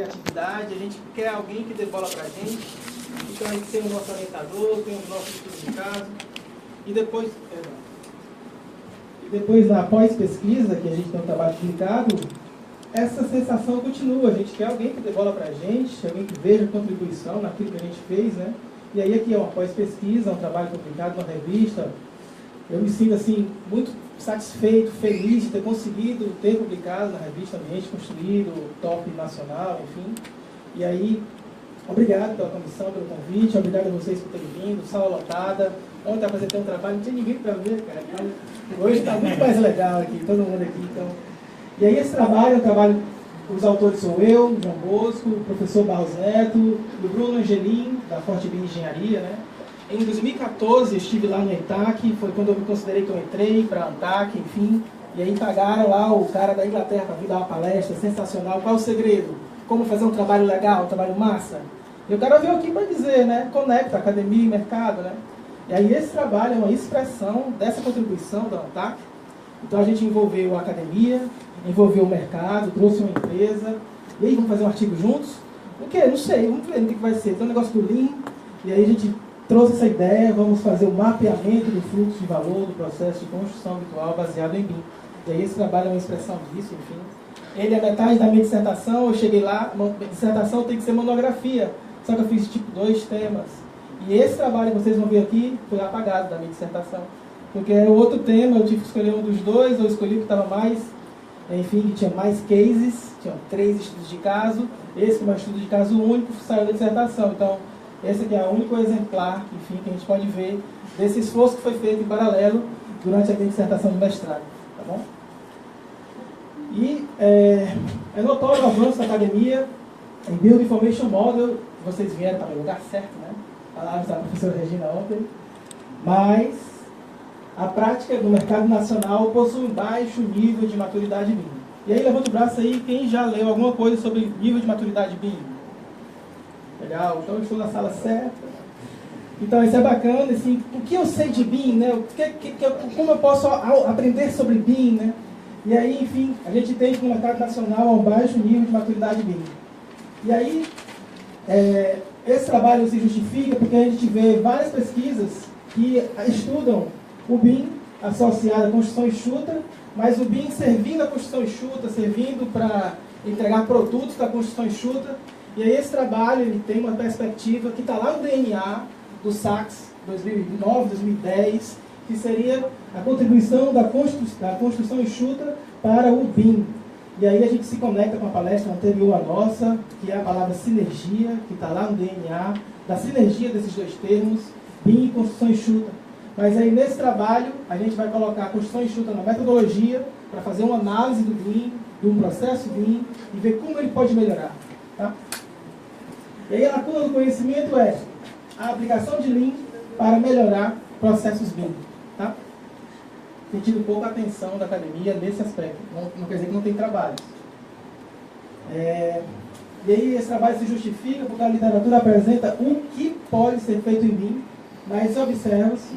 atividade, a gente quer alguém que dê bola para a gente, então a gente tem o nosso orientador, tem o nosso estudo de caso, e depois na pós-pesquisa, que a gente tem um trabalho publicado, essa sensação continua, a gente quer alguém que dê bola para a gente, alguém que veja contribuição naquilo que a gente fez, né? E aí aqui é uma pós-pesquisa, um trabalho publicado numa revista, eu me sinto assim, muito satisfeito, feliz de ter conseguido ter publicado na revista Ambiente Construído, top nacional, enfim. E aí, obrigado pela comissão, pelo convite, obrigado a vocês por terem vindo, sala lotada. Ontem apresentei um trabalho, não tinha ninguém para ver, cara. Então, hoje está muito mais legal aqui, todo mundo aqui. Então. E aí esse trabalho é um trabalho, os autores sou eu, João Bosco, o professor Barros Neto, o Bruno Angelim, da Forte Bem Engenharia, né? Em 2014, eu estive lá no ENTAC, foi quando eu me considerei que eu entrei para a ANTAC, enfim, e aí pagaram lá o cara da Inglaterra para vir dar uma palestra sensacional. Qual é o segredo? Como fazer um trabalho legal, um trabalho massa? E o cara veio aqui para dizer, né, conecta academia e mercado, né? E aí esse trabalho é uma expressão dessa contribuição da ANTAC. Então a gente envolveu a academia, envolveu o mercado, trouxe uma empresa, e aí vamos fazer um artigo juntos? O quê? Não sei, vamos ver o que vai ser. Tem um negócio do Lean, e aí a gente trouxe essa ideia, vamos fazer o mapeamento do fluxo de valor do processo de construção virtual baseado em BIM. E aí esse trabalho é uma expressão disso, enfim. Ele é metade da minha dissertação, eu cheguei lá, dissertação tem que ser monografia, só que eu fiz tipo 2 temas. E esse trabalho que vocês vão ver aqui foi apagado da minha dissertação. Porque era outro tema, eu tive que escolher um dos 2, eu escolhi o que estava mais, enfim, que tinha mais cases, tinha 3 estudos de caso, esse que é um estudo de caso único, saiu da dissertação. Então, esse aqui é o único exemplar, enfim, que a gente pode ver desse esforço que foi feito em paralelo durante a minha dissertação de mestrado, tá bom? E é notório o avanço da academia em Build Information Model, vocês vieram para o lugar certo, né? Palavras da professora Regina ontem, mas a prática do mercado nacional possui um baixo nível de maturidade BIM. E aí, levanta o braço aí, quem já leu alguma coisa sobre nível de maturidade BIM? Legal, então eu estou na sala certa. Então isso é bacana, assim, o que eu sei de BIM, né? Como eu posso aprender sobre BIM, né? E aí, enfim, a gente tem que no mercado nacional um baixo nível de maturidade BIM. E aí, esse trabalho se justifica porque a gente vê várias pesquisas que estudam o BIM associado à construção enxuta, mas o BIM servindo a construção enxuta, servindo para entregar produtos da construção enxuta. E aí esse trabalho ele tem uma perspectiva que está lá no DNA do SACS 2009, 2010, que seria a contribuição da construção enxuta para o BIM. E aí a gente se conecta com a palestra anterior à nossa, que é a palavra sinergia, que está lá no DNA, da sinergia desses 2 termos, BIM e construção enxuta. Mas aí nesse trabalho a gente vai colocar a construção enxuta na metodologia para fazer uma análise do BIM, de um processo BIM e ver como ele pode melhorar. Tá? E aí a lacuna do conhecimento é a aplicação de Lean para melhorar processos BIM. Tá? Tem tido pouca atenção da academia nesse aspecto. Não quer dizer que não tem trabalhos. E aí esse trabalho se justifica porque a literatura apresenta o que pode ser feito em BIM, mas observa-se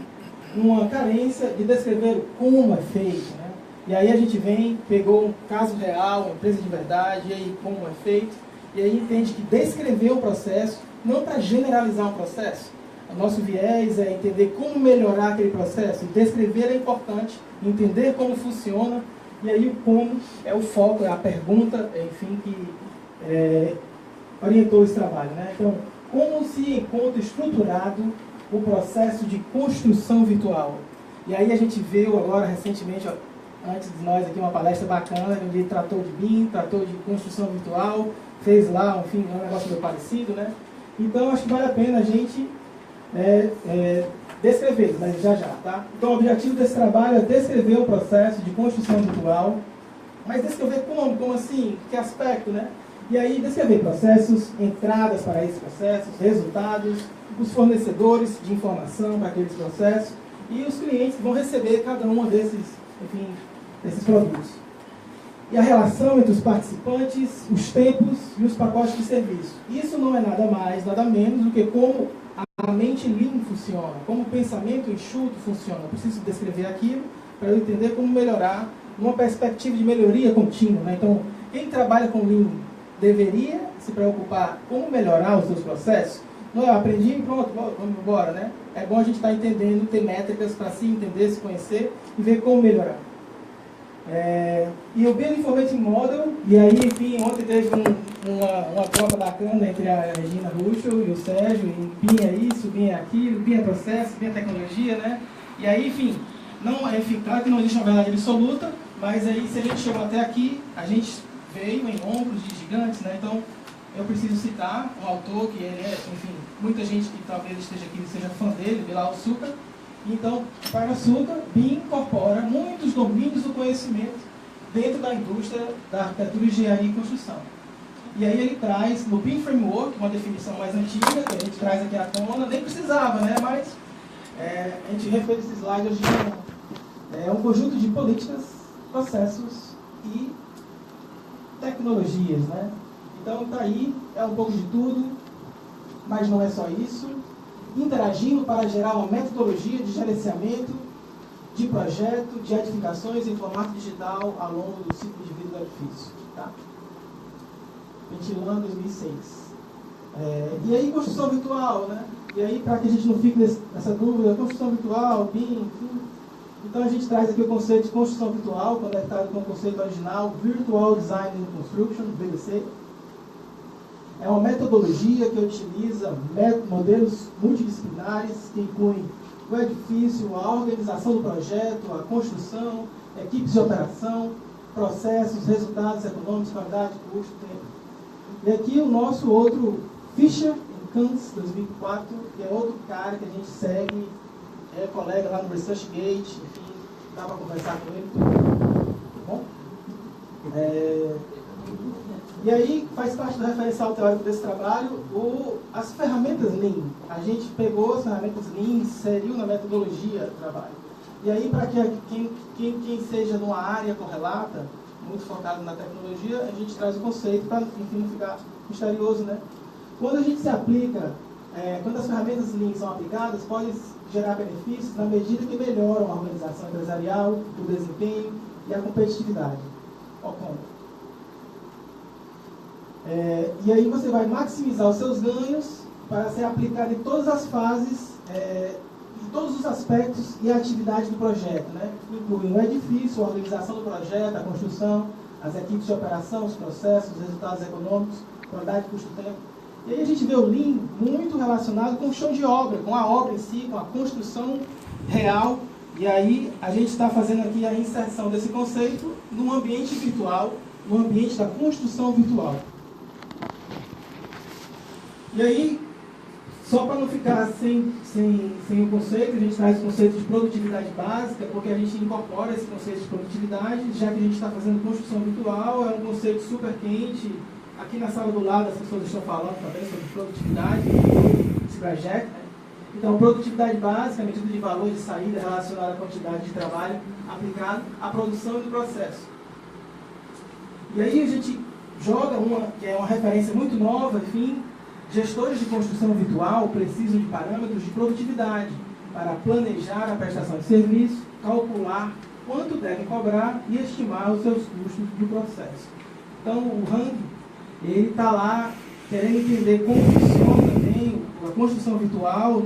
uma carência de descrever como é feito. Né? E aí a gente pegou um caso real, uma empresa de verdade, e aí como é feito. E aí entende que descrever um processo, não para generalizar um processo. O nosso viés é entender como melhorar aquele processo. Descrever é importante, entender como funciona, e aí o como é o foco, é a pergunta, enfim, que orientou esse trabalho. Né? Então, como se encontra estruturado o processo de construção virtual? E aí a gente viu agora, recentemente, antes de nós aqui, uma palestra bacana, onde ele tratou de BIM, tratou de construção virtual, fez lá, enfim, um negócio meio parecido, né? Então, acho que vale a pena a gente descrever, mas já, tá? Então, o objetivo desse trabalho é descrever o processo de construção virtual, mas descrever como assim, que aspecto, né? E aí, descrever processos, entradas para esses processos, resultados, os fornecedores de informação para aqueles processos e os clientes que vão receber cada um desses, enfim, desses produtos. E a relação entre os participantes, os tempos e os pacotes de serviço. Isso não é nada mais, nada menos do que como a mente Lean funciona, como o pensamento enxuto funciona. Eu preciso descrever aquilo para eu entender como melhorar, numa perspectiva de melhoria contínua. Né? Então, quem trabalha com Lean deveria se preocupar como melhorar os seus processos, não é aprendi e pronto, vamos embora, né? É bom a gente estar entendendo, ter métricas para se entender, se conhecer e ver como melhorar. E o Build Information Model, e aí, enfim, ontem teve uma troca bacana entre a Regina Ruschel e o Sérgio, e BIM é isso, BIM é aquilo, BIM é processo, BIM é tecnologia, né? E aí, enfim, não é eficaz, não existe uma verdade absoluta, mas aí, se a gente chegou até aqui, a gente veio em ombros de gigantes, né? Então, eu preciso citar um autor que ele é, enfim, muita gente que talvez esteja aqui seja fã dele, Bilal Suka. Então, para Suka, BIM incorpora muitos domínios do conhecimento dentro da indústria da arquitetura, engenharia e construção. E aí ele traz no BIM Framework, uma definição mais antiga, que a gente traz aqui à tona, nem precisava, né? Mas a gente refez esse slide hoje de manhã. É um conjunto de políticas, processos e tecnologias, né? Então, está aí, é um pouco de tudo, mas não é só isso. Interagindo para gerar uma metodologia de gerenciamento de projeto, de edificações em formato digital ao longo do ciclo de vida do edifício. Tá? Ventilando 2006. E aí, construção virtual, né? E aí, para que a gente não fique nessa dúvida, construção virtual, BIM, enfim. Então, a gente traz aqui o conceito de construção virtual, conectado com o conceito original, Virtual Design and Construction, VDC. É uma metodologia que utiliza modelos multidisciplinares que incluem o edifício, a organização do projeto, a construção, equipes de operação, processos, resultados econômicos, qualidade, custo, tempo. E aqui o nosso outro Fischer, em Cannes, 2004, que é outro cara que a gente segue, é colega lá no ResearchGate, enfim, dá para conversar com ele, tudo. Tá bom? E aí, faz parte do referencial teórico desse trabalho, as ferramentas Lean. A gente pegou as ferramentas Lean, inseriu na metodologia do trabalho. E aí, para que quem seja numa área correlata, muito focado na tecnologia, a gente traz o conceito para, enfim, não ficar misterioso, né? Quando a gente se aplica, quando as ferramentas Lean são aplicadas, pode gerar benefícios na medida que melhoram a organização empresarial, o desempenho e a competitividade. Como? E aí você vai maximizar os seus ganhos para ser aplicado em todas as fases, em todos os aspectos e atividades do projeto, né? Incluindo o edifício, a organização do projeto, a construção, as equipes de operação, os processos, os resultados econômicos, qualidade, custo, tempo. E aí a gente vê o Lean muito relacionado com o chão de obra, com a obra em si, com a construção real. E aí a gente está fazendo aqui a inserção desse conceito num ambiente virtual, no ambiente da construção virtual. E aí, só para não ficar sem o conceito, a gente traz o conceito de produtividade básica, porque a gente incorpora esse conceito de produtividade, já que a gente está fazendo construção virtual, é um conceito super quente. Aqui na sala do lado as pessoas estão falando também sobre produtividade, esse projeto, né? Então, produtividade básica, a medida de valor de saída relacionada à quantidade de trabalho aplicado à produção e do processo. E aí a gente joga que é uma referência muito nova, enfim. Gestores de construção virtual precisam de parâmetros de produtividade para planejar a prestação de serviço, calcular quanto devem cobrar e estimar os seus custos do processo. Então, o Hang, ele está lá querendo entender como funciona também a construção virtual,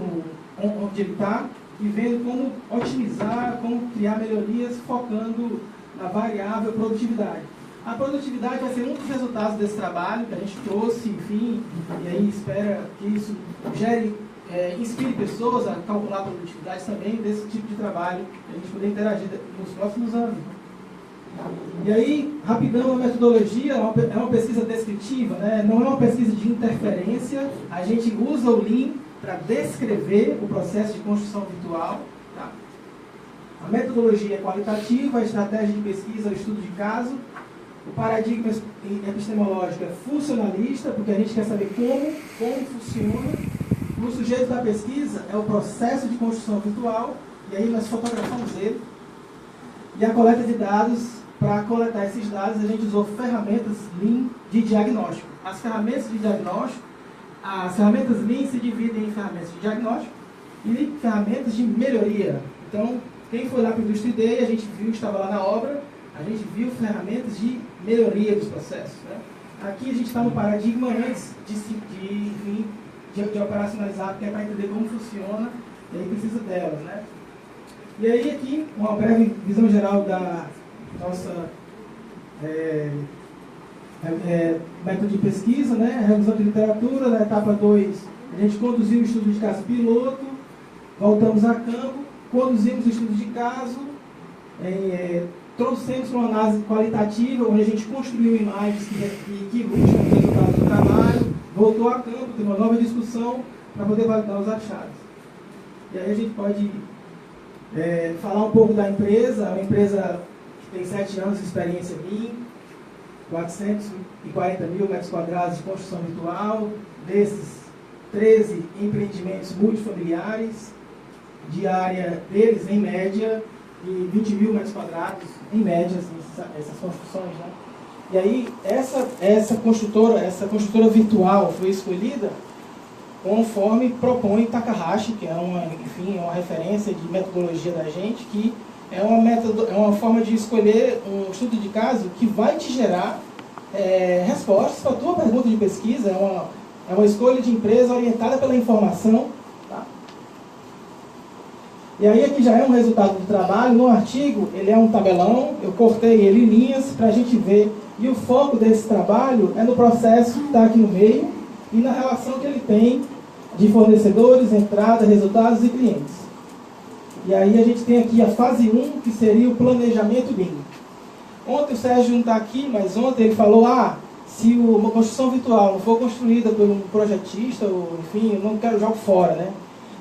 onde ele está, e vendo como otimizar, como criar melhorias, focando na variável produtividade. A produtividade vai ser um dos resultados desse trabalho que a gente trouxe, enfim, e aí espera que isso inspire pessoas a calcular a produtividade também desse tipo de trabalho, para a gente poder interagir nos próximos anos. E aí, rapidão, a metodologia é uma pesquisa descritiva, né? Não é uma pesquisa de interferência, a gente usa o Lean para descrever o processo de construção virtual. Tá? A metodologia é qualitativa, a estratégia de pesquisa é o estudo de caso. O paradigma epistemológico é funcionalista, porque a gente quer saber como funciona. O sujeito da pesquisa é o processo de construção virtual, e aí nós fotografamos ele. E a coleta de dados, para coletar esses dados, a gente usou ferramentas Lean de diagnóstico. As ferramentas Lean se dividem em ferramentas de diagnóstico e ferramentas de melhoria. Então, quem foi lá para o Industry Day, a gente viu, estava lá na obra, a gente viu ferramentas de melhoria dos processos, né? aqui a gente está no paradigma antes de operacionalizar, porque é para entender como funciona, e aí precisa delas, né? E aí aqui, uma breve visão geral da nossa método de pesquisa, né? Revisão de literatura. Na etapa 2, a gente conduziu o estudo de caso piloto, voltamos a campo, conduzimos o estudo de caso, trouxemos uma análise qualitativa, onde a gente construiu imagens que ilustram os resultados do trabalho, voltou a campo, tem uma nova discussão para poder validar os achados. E aí a gente pode falar um pouco da empresa. É uma empresa que tem 7 anos de experiência BIM, 440 mil metros quadrados de construção virtual, desses 13 empreendimentos multifamiliares, de área deles, em média, de 20 mil metros quadrados, em média, assim, essas construções, né? E aí, essa construtora virtual foi escolhida conforme propõe Takahashi, que é uma referência de metodologia da gente, que é uma forma de escolher um estudo de caso que vai te gerar respostas para a tua pergunta de pesquisa. É uma escolha de empresa orientada pela informação. Tá? E aí aqui já é um resultado do trabalho. No artigo, ele é um tabelão, eu cortei ele em linhas para a gente ver. E o foco desse trabalho é no processo que está aqui no meio e na relação que ele tem de fornecedores, entrada, resultados e clientes. E aí a gente tem aqui a fase 1, que seria o planejamento BIM. Ontem o Sérgio não está aqui, mas ontem ele falou, se uma construção virtual não for construída por um projetista, ou enfim, eu não quero jogar fora, né?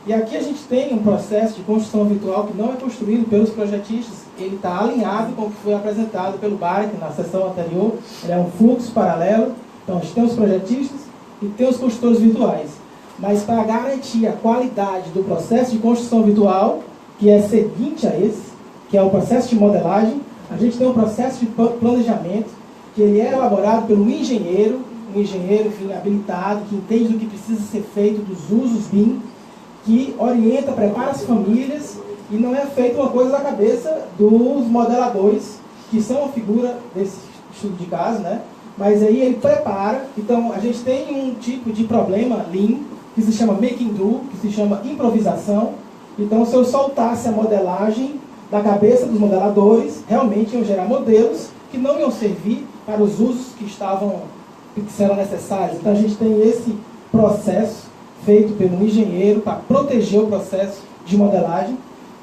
E aqui a gente tem um processo de construção virtual que não é construído pelos projetistas, ele está alinhado com o que foi apresentado pelo Barek na sessão anterior, ele é um fluxo paralelo. Então a gente tem os projetistas e tem os construtores virtuais. Mas para garantir a qualidade do processo de construção virtual, que é seguinte a esse, que é o processo de modelagem, a gente tem um processo de planejamento, que ele é elaborado pelo engenheiro, um engenheiro enfim, habilitado, que entende do que precisa ser feito, dos usos BIM, que orienta, prepara as famílias, e não é feita uma coisa da cabeça dos modeladores, que são a figura desse estudo de caso, né? Mas aí ele prepara. Então a gente tem um tipo de problema Lean, que se chama making do, que se chama improvisação. Então, se eu soltasse a modelagem da cabeça dos modeladores, realmente iam gerar modelos que não iam servir para os usos que serão necessários. Então, a gente tem esse processo feito pelo engenheiro para proteger o processo de modelagem,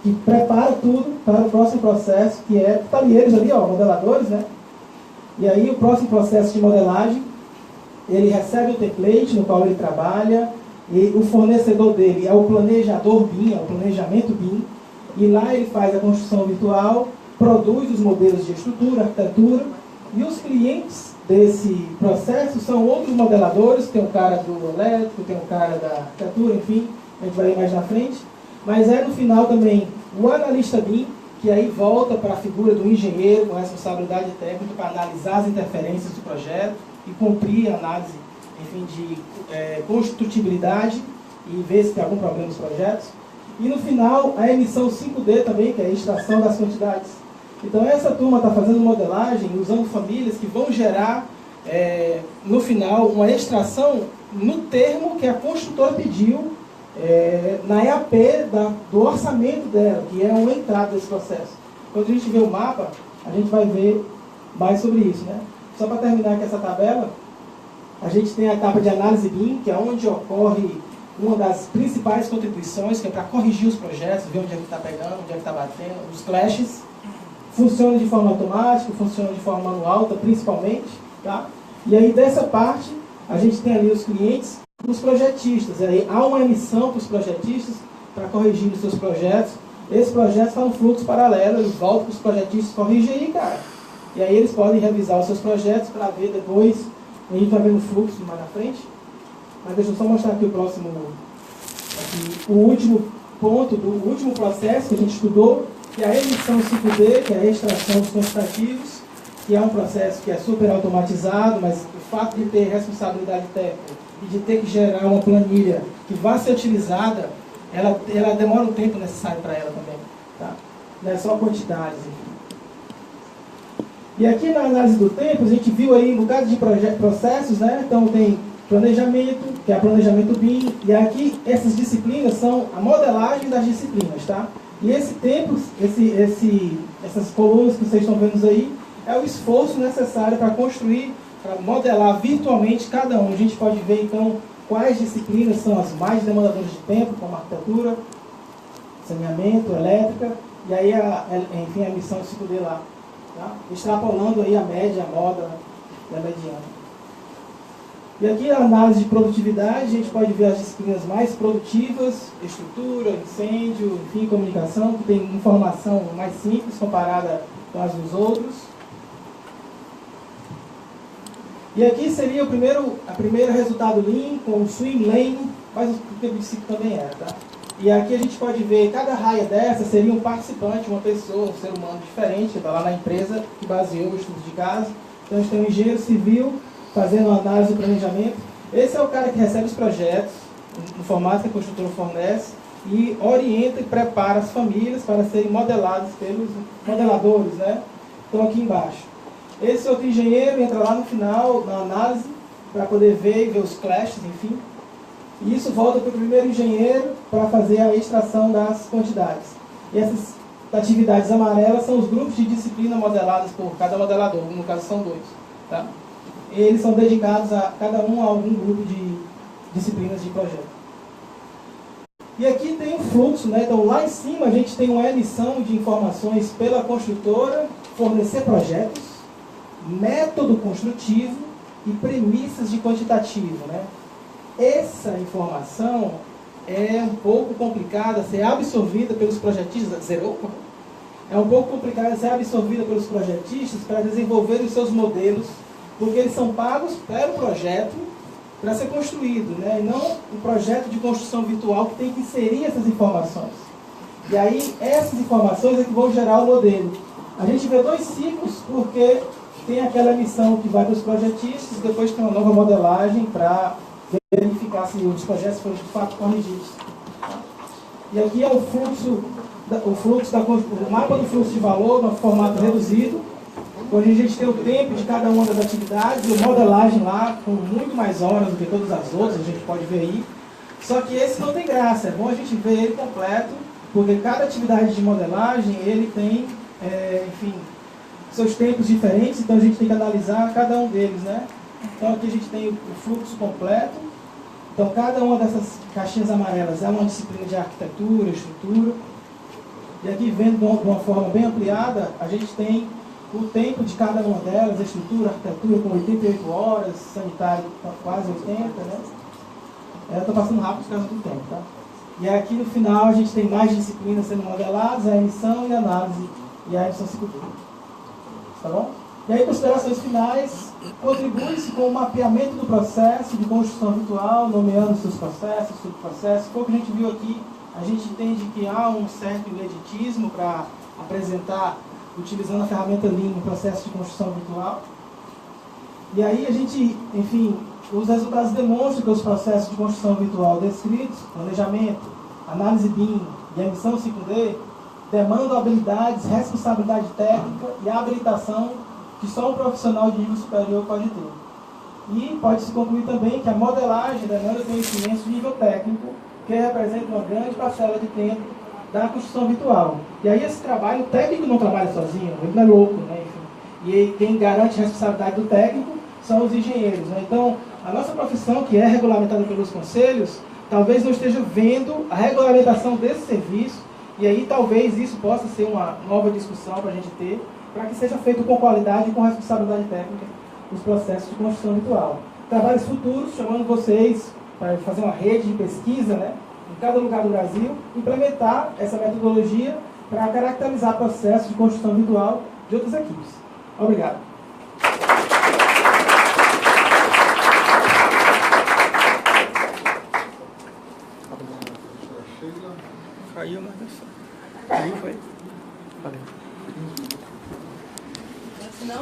que prepara tudo para o próximo processo, que tá ali eles ali, modeladores, né? E aí, o próximo processo de modelagem, ele recebe o template no qual ele trabalha, e o fornecedor dele é o planejador BIM, é o planejamento BIM, e lá ele faz a construção virtual, produz os modelos de estrutura, arquitetura, e os clientes desse processo são outros modeladores, tem o cara do elétrico, tem o cara da arquitetura, enfim, a gente vai ver mais na frente, mas no final também o analista BIM, que aí volta para a figura do engenheiro com responsabilidade técnica para analisar as interferências do projeto e cumprir a análise, enfim, de construtibilidade e ver se tem algum problema nos projetos. E no final, a emissão 5D também, que é a extração das quantidades. Então essa turma está fazendo modelagem usando famílias que vão gerar, no final, uma extração no termo que a construtora pediu na EAP do orçamento dela, que é uma entrada desse processo. Quando a gente vê o mapa, a gente vai ver mais sobre isso, né? Só para terminar aqui essa tabela, a gente tem a etapa de análise BIM, que é onde ocorre uma das principais contribuições, que é para corrigir os projetos, ver onde é que está pegando, onde é que está batendo, os clashes. Funciona de forma automática, funciona de forma manual, principalmente. Tá? E aí, dessa parte, a gente tem ali os clientes, os projetistas. E aí, há uma emissão para os projetistas para corrigir os seus projetos. Esse projeto está no fluxo paralelo, eles voltam para os projetistas corrigir aí, cara. E aí, eles podem revisar os seus projetos para ver depois. A gente vai ver no fluxo mais na frente. Mas deixa eu só mostrar aqui o próximo. Aqui, o último ponto, o último processo que a gente estudou, que é a emissão 5D, que é a extração dos quantitativos, que é um processo que é super automatizado, mas o fato de ter responsabilidade técnica e de ter que gerar uma planilha que vá ser utilizada, ela demora o tempo necessário para ela também. Tá? Não é só quantidades. E aqui na análise do tempo, a gente viu aí um bocado de processos, né? Então tem planejamento, que é planejamento BIM, e aqui essas disciplinas são a modelagem das disciplinas, tá? E esse tempo, essas colunas que vocês estão vendo aí, é o esforço necessário para construir, para modelar virtualmente cada um. A gente pode ver então quais disciplinas são as mais demandadoras de tempo, como arquitetura, saneamento, elétrica, e aí enfim, a missão 5D lá. Tá? Extrapolando aí a média, a moda e a mediana. E aqui a análise de produtividade, a gente pode ver as disciplinas mais produtivas, estrutura, incêndio, enfim, comunicação, que tem informação mais simples comparada com as dos outros. E aqui seria o primeiro resultado Lean, com o Swim Lane, mas o princípio também era, tá? E aqui a gente pode ver, cada raia dessa seria um participante, uma pessoa, um ser humano diferente, que está lá na empresa, que baseou o estudo de caso. Então a gente tem um engenheiro civil fazendo uma análise do planejamento. Esse é o cara que recebe os projetos, no formato que a construtora fornece, e orienta e prepara as famílias para serem modeladas pelos modeladores, né? Estão aqui embaixo. Esse outro engenheiro entra lá no final, na análise, para poder ver e ver os clashes, enfim. E isso volta para o primeiro engenheiro para fazer a extração das quantidades. E essas atividades amarelas são os grupos de disciplina modelados por cada modelador, no caso são 2. Tá? Eles são dedicados a cada um a algum grupo de disciplinas de projeto. E aqui tem o fluxo, né? Então lá em cima a gente tem uma emissão de informações pela construtora, fornecer projetos, método construtivo e premissas de quantitativo, né? Essa informação é um pouco complicada a ser absorvida pelos projetistas. Zerou? É um pouco complicada a ser absorvida pelos projetistas para desenvolver os seus modelos, porque eles são pagos pelo projeto para ser construído, né? E não o projeto de construção virtual que tem que inserir essas informações. E aí, essas informações é que vão gerar o modelo. A gente vê 2 ciclos, porque tem aquela emissão que vai para os projetistas, depois tem uma nova modelagem para verificar se os projetos foram de fato corrigidos. E aqui é o mapa do fluxo de valor no formato reduzido, onde a gente tem o tempo de cada uma das atividades e a modelagem lá com muito mais horas do que todas as outras, a gente pode ver aí. Só que esse não tem graça, é bom a gente ver ele completo, porque cada atividade de modelagem ele tem, enfim, seus tempos diferentes, então a gente tem que analisar cada um deles, né? Então aqui a gente tem o fluxo completo. Então cada uma dessas caixinhas amarelas é uma disciplina de arquitetura, estrutura. E aqui vendo de uma forma bem ampliada, a gente tem o tempo de cada uma delas, estrutura, arquitetura com 88 horas, sanitário quase 80, né? Eu estou passando rápido por causa do tempo, tá? E aqui no final a gente tem mais disciplinas sendo modeladas, a emissão e a análise, e a emissão 5D. Tá bom? E aí, considerações finais, contribui-se com o mapeamento do processo de construção virtual, nomeando seus processos, subprocessos. Como a gente viu aqui, a gente entende que há um certo ineditismo para apresentar, utilizando a ferramenta Lean, um processo de construção virtual. E aí a gente, enfim, os resultados demonstram que os processos de construção virtual descritos, planejamento, análise BIM e emissão 5D, demandam habilidades, responsabilidade técnica e habilitação que só um profissional de nível superior pode ter. E pode-se concluir também que a modelagem demanda conhecimentos de nível técnico, que representa uma grande parcela de tempo da construção virtual. E aí esse trabalho, o técnico não trabalha sozinho, ele não é louco, né? Enfim. E quem garante a responsabilidade do técnico são os engenheiros, né? Então, a nossa profissão, que é regulamentada pelos conselhos, talvez não esteja vendo a regulamentação desse serviço, e aí talvez isso possa ser uma nova discussão para a gente ter, para que seja feito com qualidade e com responsabilidade técnica os processos de construção virtual. Trabalhos futuros, chamando vocês para fazer uma rede de pesquisa, né, em cada lugar do Brasil, implementar essa metodologia para caracterizar processos de construção virtual de outras equipes. Obrigado. Caiu, mas não foi. Caiu, foi? Valeu.